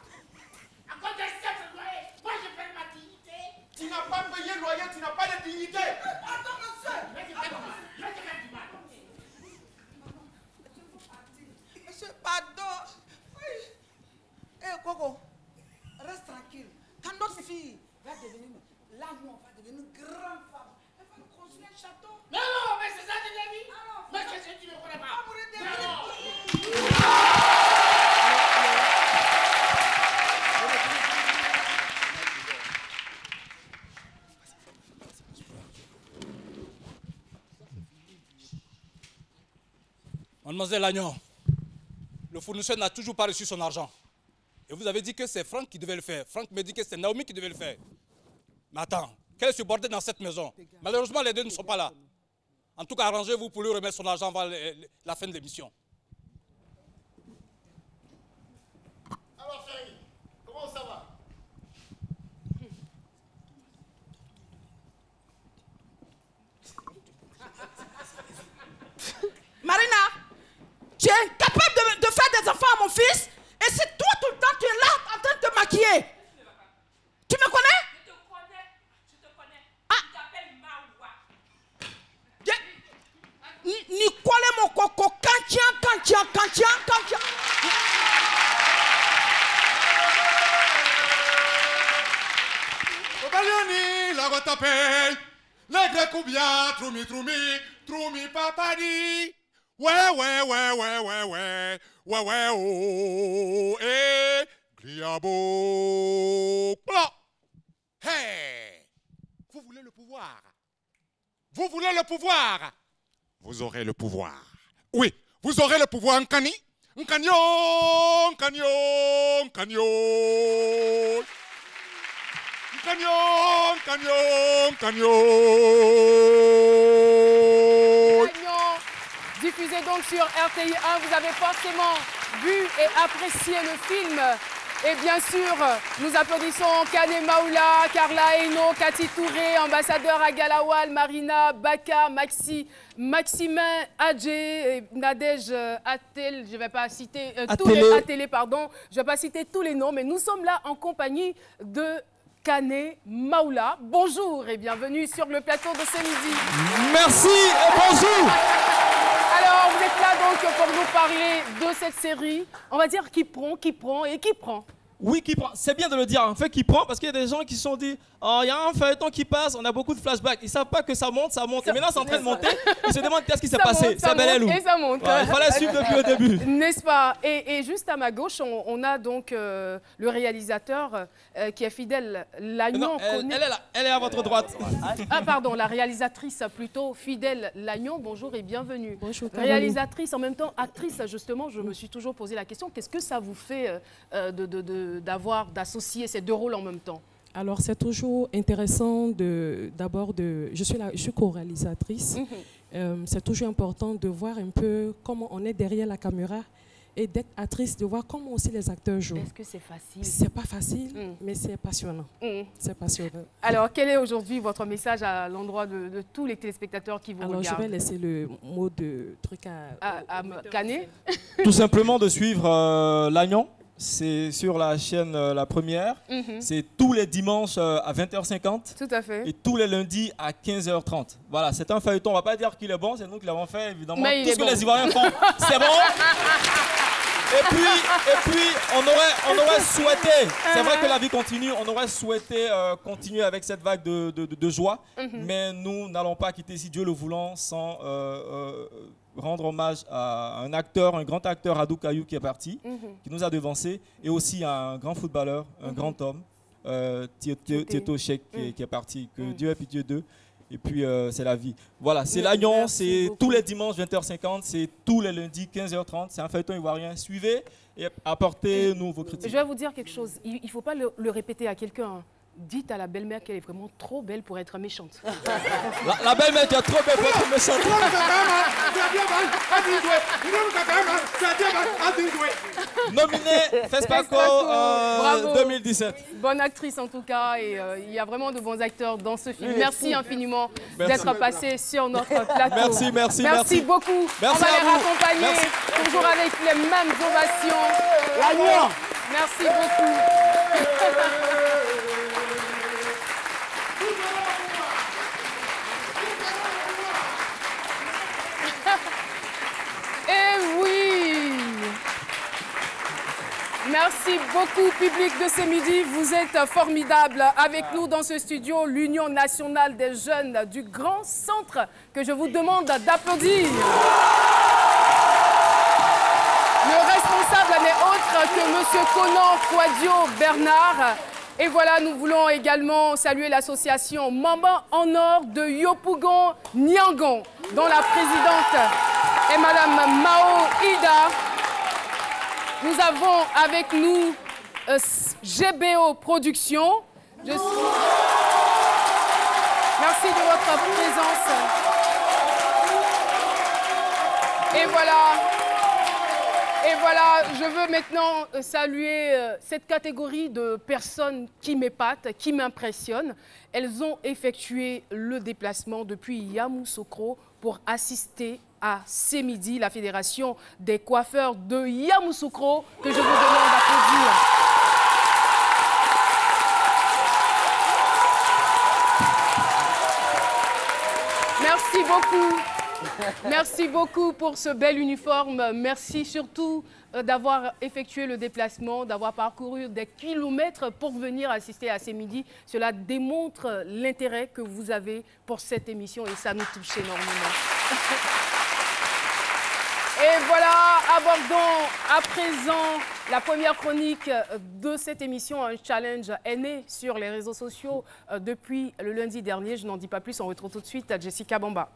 À cause de cette loyer, moi je perds ma dignité. Tu n'as pas payé le loyer, tu n'as pas de dignité. Pardon, monsieur. Mais tu fais du mal. Monsieur, pardon. Oui. Eh, Coco, reste tranquille. Quand notre fille va devenir l'amour, va devenir une grande femme, elle va nous construire un château. Non, mais c'est ça que j'ai dit. Mais qu'est-ce que tu ne connais pas? Mademoiselle Agnon, le fournisseur n'a toujours pas reçu son argent. Et vous avez dit que c'est Franck qui devait le faire. Franck me dit que c'est Naomi qui devait le faire. Mais attends, quel est ce bordel dans cette maison? Malheureusement, les deux ne sont pas là. En tout cas, arrangez-vous pour lui remettre son argent avant la fin de l'émission. Alors chérie, comment ça va? Marina, tu es incapable de faire des enfants à mon fils et c'est toi tout le temps tu es là en train de te maquiller. Tu me connais? Je te connais. Ah. Tu t'appelles Maoua. Nicole mon coco, Kantian. Obalioni, la Guatapé, les Grecs ou bien, Troumi, papadi. Ouais, oh, eh, Gliabo. Hey, vous voulez le pouvoir? Vous voulez le pouvoir? Vous aurez le pouvoir. Oui, vous aurez le pouvoir, Nkani. Nkanyo. Diffusé donc sur RTI1, vous avez forcément vu et apprécié le film. Et bien sûr, nous applaudissons Kane Maoula, Carla Eno, Cathy Touré, ambassadeur à Galawal, Marina Baka, Maximin Adjé, Nadège Attel, je ne vais pas citer tous les Attelé, pardon, je ne vais pas citer tous les noms, mais nous sommes là en compagnie de Kane Maoula. Bonjour et bienvenue sur le plateau de ce midi. Merci et bonjour. Alors, vous êtes là donc pour nous parler de cette série. On va dire qui prend. Oui, qui prend. C'est bien de le dire, en fait, qui prend, parce qu'il y a des gens qui se sont dit, oh, il y a un feuilleton qui passe, on a beaucoup de flashbacks. Ils ne savent pas que ça monte. Et maintenant, c'est en train de monter. Ils se demandent qu'est-ce qui s'est passé. Ça monte et ça monte. Ouais, il fallait suivre depuis le début. N'est-ce pas? Et juste à ma gauche, on a donc le réalisateur qui est Fidèle Lagnon. Elle est à votre droite. Ah, pardon, la réalisatrice plutôt, Fidèle Lagnon. Bonjour et bienvenue. Bonjour. Réalisatrice, en même temps actrice, justement, je me suis toujours posé la question, qu'est-ce que ça vous fait d'associer ces deux rôles en même temps? Alors, c'est toujours intéressant je suis co-réalisatrice. C'est toujours important de voir un peu comment on est derrière la caméra et d'être actrice, de voir comment aussi les acteurs jouent. Est-ce que c'est facile? C'est pas facile, mais c'est passionnant. C'est passionnant. Alors, quel est aujourd'hui votre message à l'endroit de tous les téléspectateurs qui vous regardent? Alors, je vais laisser le mot de truc à Kane. Tout simplement de suivre Lagnon. C'est sur la chaîne La Première. C'est tous les dimanches à 20h50. Tout à fait. Et tous les lundis à 15h30. Voilà, c'est un feuilleton. On ne va pas dire qu'il est bon, c'est nous qui l'avons fait, évidemment. Mais tout ce que les Ivoiriens font, c'est bon. Et puis on aurait souhaité, c'est vrai que la vie continue, on aurait souhaité continuer avec cette vague de joie, mais nous n'allons pas quitter, si Dieu le voulant, sans rendre hommage à un acteur, un grand acteur, Adou Kayou, qui est parti, qui nous a devancés, et aussi à un grand footballeur, un grand homme, Tieto Sheik, qui est parti, que Dieu ait pitié d'eux. Et puis, c'est la vie. Voilà, c'est l'Agnon, c'est tous les dimanches 20h50, c'est tous les lundis 15h30. C'est un feuilleton ivoirien. Suivez et apportez-nous vos critiques. Je vais vous dire quelque chose. Il ne faut pas le répéter à quelqu'un. Dites à la belle-mère qu'elle est vraiment trop belle pour être méchante. La belle-mère qui est trop belle pour être méchante. Nominé FESPACO 2017. Bonne actrice en tout cas, et il y a vraiment de bons acteurs dans ce film. Merci infiniment d'être passé sur notre plateau. Merci beaucoup. Merci. On va les raccompagner toujours avec les mêmes ovations. Merci beaucoup. Et oui! Merci beaucoup, public de ce midi. Vous êtes formidables. Avec nous dans ce studio, l'Union nationale des jeunes du Grand Centre, que je vous demande d'applaudir. Le responsable n'est autre que M. Conan Kouadio Bernard. Et voilà, nous voulons également saluer l'association Mamba en Or de Yopougon Niangon, dont la présidente est Madame Mao Ida. Nous avons avec nous GBO Productions. Merci de votre présence. Et voilà, je veux maintenant saluer cette catégorie de personnes qui m'épatent, qui m'impressionnent. Elles ont effectué le déplacement depuis Yamoussoukro pour assister à Semidi, la fédération des coiffeurs de Yamoussoukro, que je vous demande d'applaudir. Merci beaucoup. Merci beaucoup pour ce bel uniforme. Merci surtout d'avoir effectué le déplacement, d'avoir parcouru des kilomètres pour venir assister à Semidi. Cela démontre l'intérêt que vous avez pour cette émission et ça nous touche énormément. Et voilà, abordons à présent la première chronique de cette émission. Un challenge est né sur les réseaux sociaux depuis le lundi dernier. Je n'en dis pas plus, on retrouve tout de suite Jessica Bamba.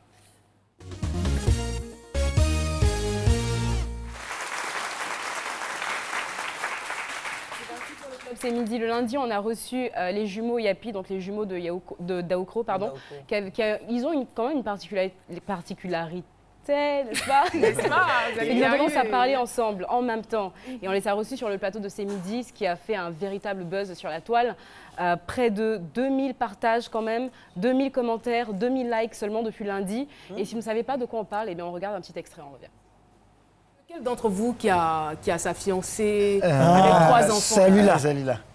C'est midi. Le lundi, on a reçu les jumeaux Yapi, donc les jumeaux de Daoukro, pardon. Ils ont quand même une particularité, n'est-ce pas? Ils ont tendance à parler ensemble, en même temps. Et on les a reçus sur le plateau de C'est midi, ce qui a fait un véritable buzz sur la toile. Près de 2000 partages quand même, 2000 commentaires, 2000 likes seulement depuis lundi. Et si vous ne savez pas de quoi on parle, eh bien on regarde un petit extrait, on revient. Quel d'entre vous qui a sa fiancée avec 3 enfants? Celui-là.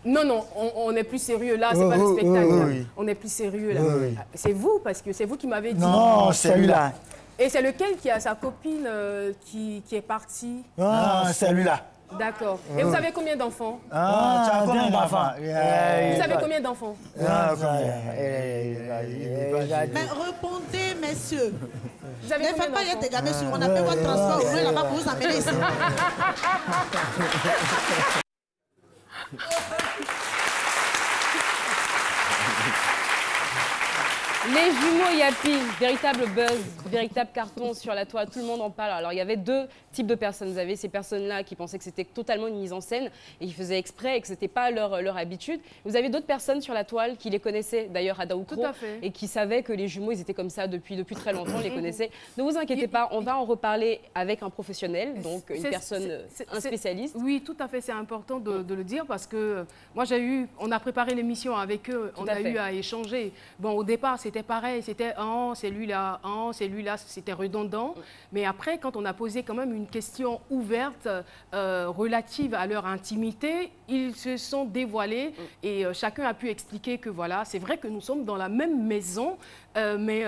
Non, on est plus sérieux là, c'est pas le spectacle. Oui. On est plus sérieux là. Oui. C'est vous, parce que c'est vous qui m'avez dit. Non, celui-là. Et c'est lequel qui a sa copine qui est partie? Celui-là. D'accord. Et vous avez combien d'enfants? Tu as combien d'enfants? Vous avez combien d'enfants? Mais répondez, messieurs. Vous avez ne faites pas être gamins sur on appelle votre transport au loin là-bas pour vous amener ici. Les jumeaux Yapi, véritable buzz, véritable carton sur la toile, tout le monde en parle. Alors il y avait 2 types de personnes. Vous avez ces personnes-là qui pensaient que c'était totalement une mise en scène et qui faisaient exprès et que ce n'était pas leur habitude. Vous avez d'autres personnes sur la toile qui les connaissaient d'ailleurs à Daoukro et qui savaient que les jumeaux ils étaient comme ça depuis très longtemps, on les connaissait. Ne vous inquiétez pas, on va en reparler avec un professionnel, donc une personne, un spécialiste. Oui, tout à fait, c'est important de le dire parce que moi on a préparé l'émission avec eux, on a eu à échanger. Bon, au départ, c'était pareil, c'était c'est lui-là, c'était redondant. Mais après, quand on a posé quand même une question ouverte relative à leur intimité, ils se sont dévoilés et chacun a pu expliquer que voilà, c'est vrai que nous sommes dans la même maison, mais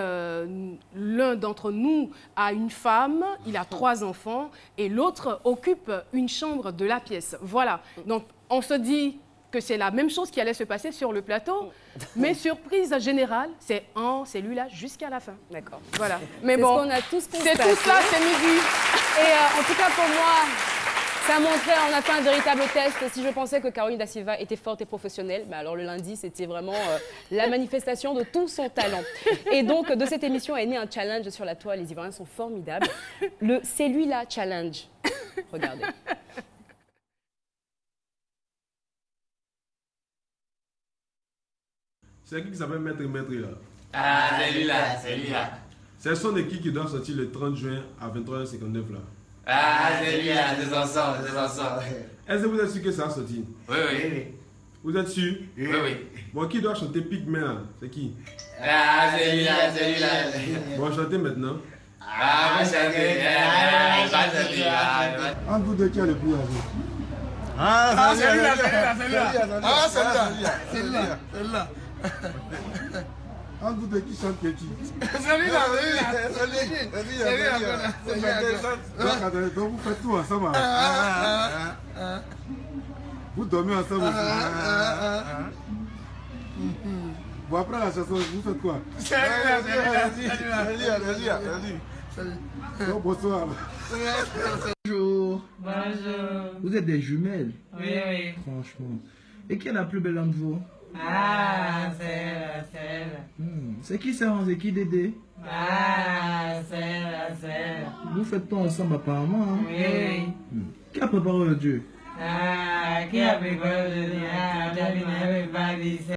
l'un d'entre nous a une femme, il a 3 enfants et l'autre occupe une chambre de la pièce. Voilà, donc on se dit que c'est la même chose qui allait se passer sur le plateau, mais surprise générale, c'est celui-là jusqu'à la fin. D'accord. Voilà. Mais bon, on a tous c'est tout ça, c'est midi. Et en tout cas pour moi, ça a montré, on a fait un véritable test. Si je pensais que Caroline Da Silva était forte et professionnelle, bah alors le lundi, c'était vraiment la manifestation de tout son talent. Et donc, de cette émission est né un challenge sur la toile. Les Ivoiriens sont formidables. Le C'est lui-là challenge. Regardez. C'est qui s'appelle Maître là? Ah, c'est lui là, c'est lui là. C'est son équipe qui doit sortir le 30 juin à 23h59 là. Ah, c'est lui là, c'est ensemble, c'est ensemble. Est-ce que vous êtes sûr que ça a sorti? Oui, oui. Vous êtes sûr? Oui, oui. Bon, qui doit chanter Pygmée là? C'est qui? Ah, c'est lui là, c'est lui là. Bon, chantez maintenant. Ah, moi chanter. C'est lui là. Entre vous deux, qui a le plus âgé? Ah, c'est lui là, c'est lui là, c'est lui là. Ah, c'est lui là, c'est lui là, c'est lui là. Entre vous deux, qui chante qui? C'est lui là, c'est lui là. C'est lui là. Donc vous faites tout ensemble. Vous dormez ensemble aussi. Bon, après la chanson, vous faites quoi? C'est lui là. Donc, bonsoir. Bonjour. Bonjour. Vous êtes des jumelles? Oui, oui. Franchement. Et qui est la plus belle d'entre vous? Ah, c'est elle. C'est qui Séance et qui Dédé? Ah, c'est elle. Vous faites pas ensemble apparemment, hein? Oui. Qui a préparé le Dieu? Ah, qui a préparé le Dieu? Ah, David n'avait pas dit ça.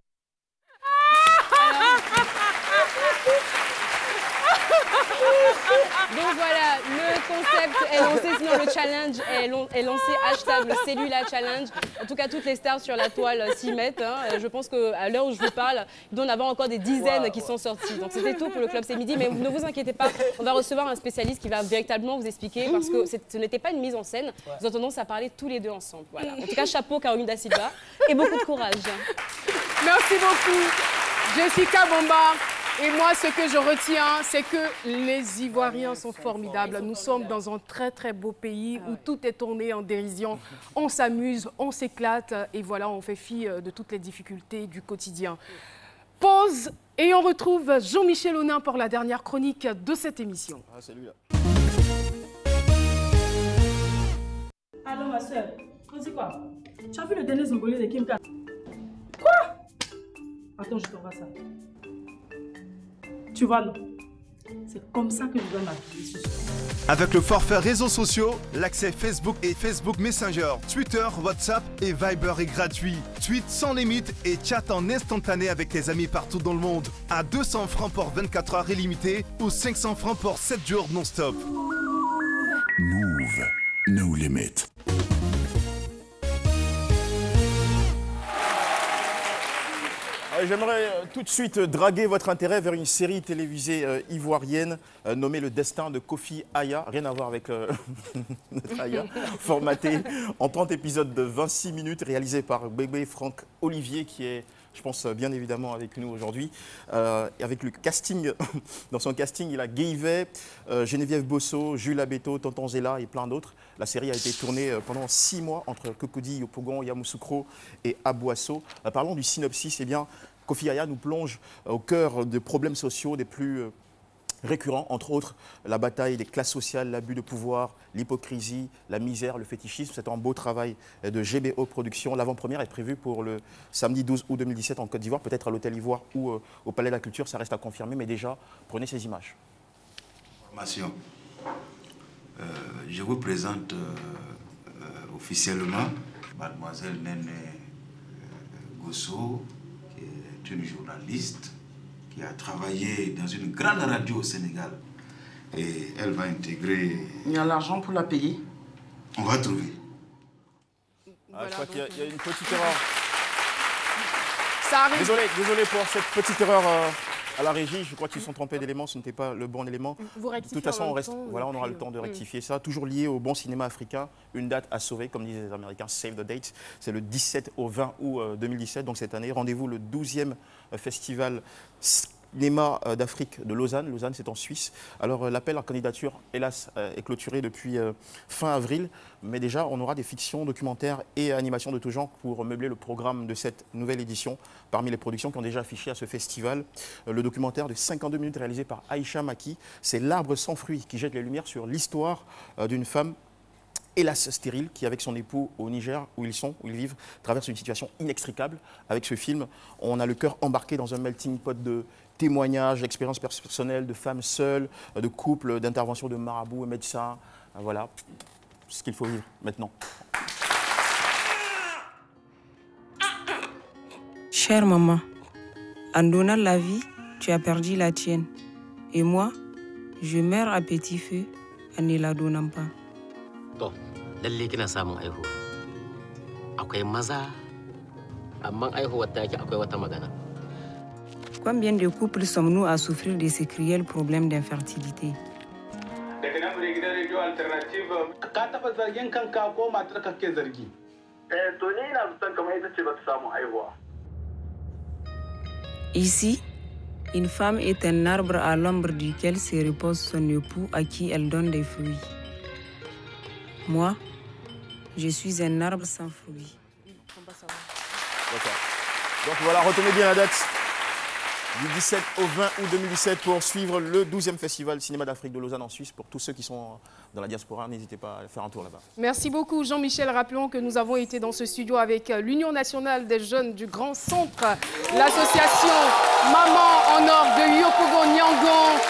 Donc voilà, le concept est lancé, sinon le challenge est lancé, hashtag le C'est lui là challenge. En tout cas, toutes les stars sur la toile s'y mettent. Hein. Je pense qu'à l'heure où je vous parle, il doit y en avoir encore des dizaines qui sont sorties. Donc c'était tout pour le Club C'est Midi, mais ne vous inquiétez pas, on va recevoir un spécialiste qui va véritablement vous expliquer parce que ce n'était pas une mise en scène. Nous avons tendance à parler tous les deux ensemble. Voilà. En tout cas, chapeau Caroline Da Silva et beaucoup de courage. Merci beaucoup, Jessica Bomba. Et moi, ce que je retiens, c'est que les Ivoiriens sont formidables. Nous sommes dans un très, très beau pays où tout est tourné en dérision. On s'amuse, on s'éclate et voilà, on fait fi de toutes les difficultés du quotidien. Pause et on retrouve Jean-Michel Honin pour la dernière chronique de cette émission. Ah, c'est lui là. Alors, ma soeur, on dit quoi? Tu as vu le dernier Zongolais de Kim K? Quoi? Attends, je t'envoie ça. Tu vois, non? C'est comme ça que je dois m'appeler ce soir. Avec le forfait réseaux sociaux, l'accès Facebook et Facebook Messenger, Twitter, WhatsApp et Viber est gratuit. Tweet sans limite et chat en instantané avec tes amis partout dans le monde. À 200 francs pour 24 heures illimitées ou 500 francs pour 7 jours non-stop. Move, no limit. J'aimerais tout de suite draguer votre intérêt vers une série télévisée ivoirienne nommée Le Destin de Kofi Aya. Rien à voir avec notre Aya. Formatée en 30 épisodes de 26 minutes, réalisé par Bébé Franck Olivier, qui est, je pense, bien évidemment avec nous aujourd'hui. Avec le casting, dans son casting, il a Guivet, Geneviève Bosso, Jules Abeto, Tonton Zella et plein d'autres. La série a été tournée pendant 6 mois entre Cocody, Yopougon, Yamoussoukro et Abouasso. Parlons du synopsis. Eh bien, Kofi Aya nous plonge au cœur de problèmes sociaux des plus récurrents, entre autres la bataille des classes sociales, l'abus de pouvoir, l'hypocrisie, la misère, le fétichisme. C'est un beau travail de GBO Productions. L'avant-première est prévue pour le samedi 12 août 2017 en Côte d'Ivoire, peut-être à l'Hôtel Ivoire ou au Palais de la Culture. Ça reste à confirmer, mais déjà, prenez ces images. Formation. Je vous présente officiellement mademoiselle Nene Gosso, qui est une journaliste qui a travaillé dans une grande radio au Sénégal. Et elle va intégrer... Il y a l'argent pour la payer? On va trouver. Voilà, je crois qu'il y a une petite erreur. Ça arrive. Désolé pour cette petite erreur À la régie, je crois qu'ils se sont trompés d'éléments, ce n'était pas le bon élément. Vous de toute façon, on aura le temps de rectifier ça. Toujours lié au bon cinéma africain, une date à sauver, comme disent les Américains, save the date. C'est le 17 au 20 août 2017, donc cette année. Rendez-vous le 12e festival cinéma d'Afrique de Lausanne. Lausanne, c'est en Suisse. Alors, l'appel à candidature, hélas, est clôturé depuis fin avril. Mais déjà, on aura des fictions, documentaires et animations de tout genre pour meubler le programme de cette nouvelle édition. Parmi les productions qui ont déjà affiché à ce festival, le documentaire de 52 minutes réalisé par Aïcha Maki, c'est L'Arbre sans fruits, qui jette les lumières sur l'histoire d'une femme hélas stérile, qui avec son époux au Niger, où ils vivent, traverse une situation inextricable. Avec ce film, on a le cœur embarqué dans un melting pot de témoignages, d'expériences personnelles, de femmes seules, de couples, d'interventions de marabouts et médecins. Voilà ce qu'il faut vivre maintenant. Chère maman, en donnant la vie, tu as perdu la tienne. Et moi, je meurs à petit feu en ne la donnant pas. To, lalle kina samun aihuwa. Akwai maza, amma aihuwar take akwai wata magana. Combien de couples sommes-nous à souffrir de ces cruels problèmes d'infertilité? Daga nan mure gidan radio alternative ka taba zargin kanka ko matar ka ke zargi? To ni ina zaton kamar ita ce ba ta samu aihuwa. Ici, une femme est un arbre à l'ombre duquel se repose son époux à qui elle donne des fruits. Moi, je suis un arbre sans fruits. D'accord. Donc voilà, retenez bien la date. Du 17 au 20 août 2017 pour suivre le 12e Festival Cinéma d'Afrique de Lausanne en Suisse. Pour tous ceux qui sont dans la diaspora, n'hésitez pas à faire un tour là-bas. Merci beaucoup Jean-Michel. Rappelons que nous avons été dans ce studio avec l'Union nationale des jeunes du Grand Centre, l'association Maman en Or de Yopougon Nyangon,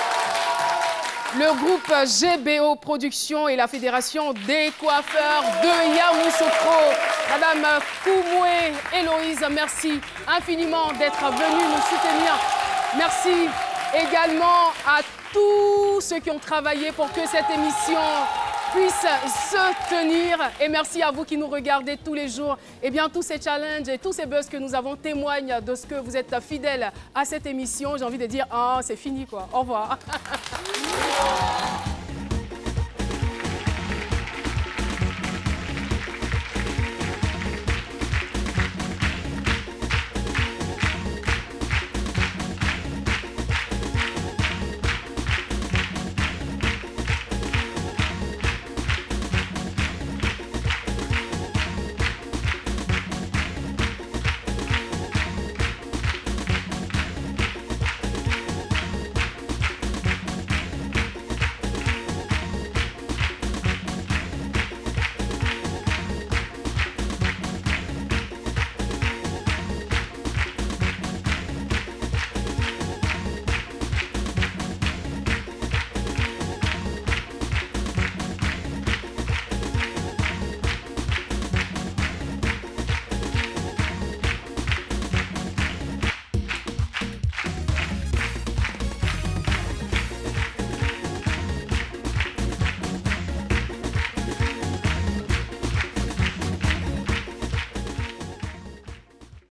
le groupe GBO Productions et la Fédération des coiffeurs de Yamoussoukro. Madame Koumoué, Héloïse, merci infiniment d'être venue nous soutenir. Merci également à tous ceux qui ont travaillé pour que cette émission puisse se tenir. Et merci à vous qui nous regardez tous les jours. Eh bien, tous ces challenges et tous ces buzz que nous avons témoignent de ce que vous êtes fidèles à cette émission. J'ai envie de dire, ah, c'est fini quoi. Au revoir.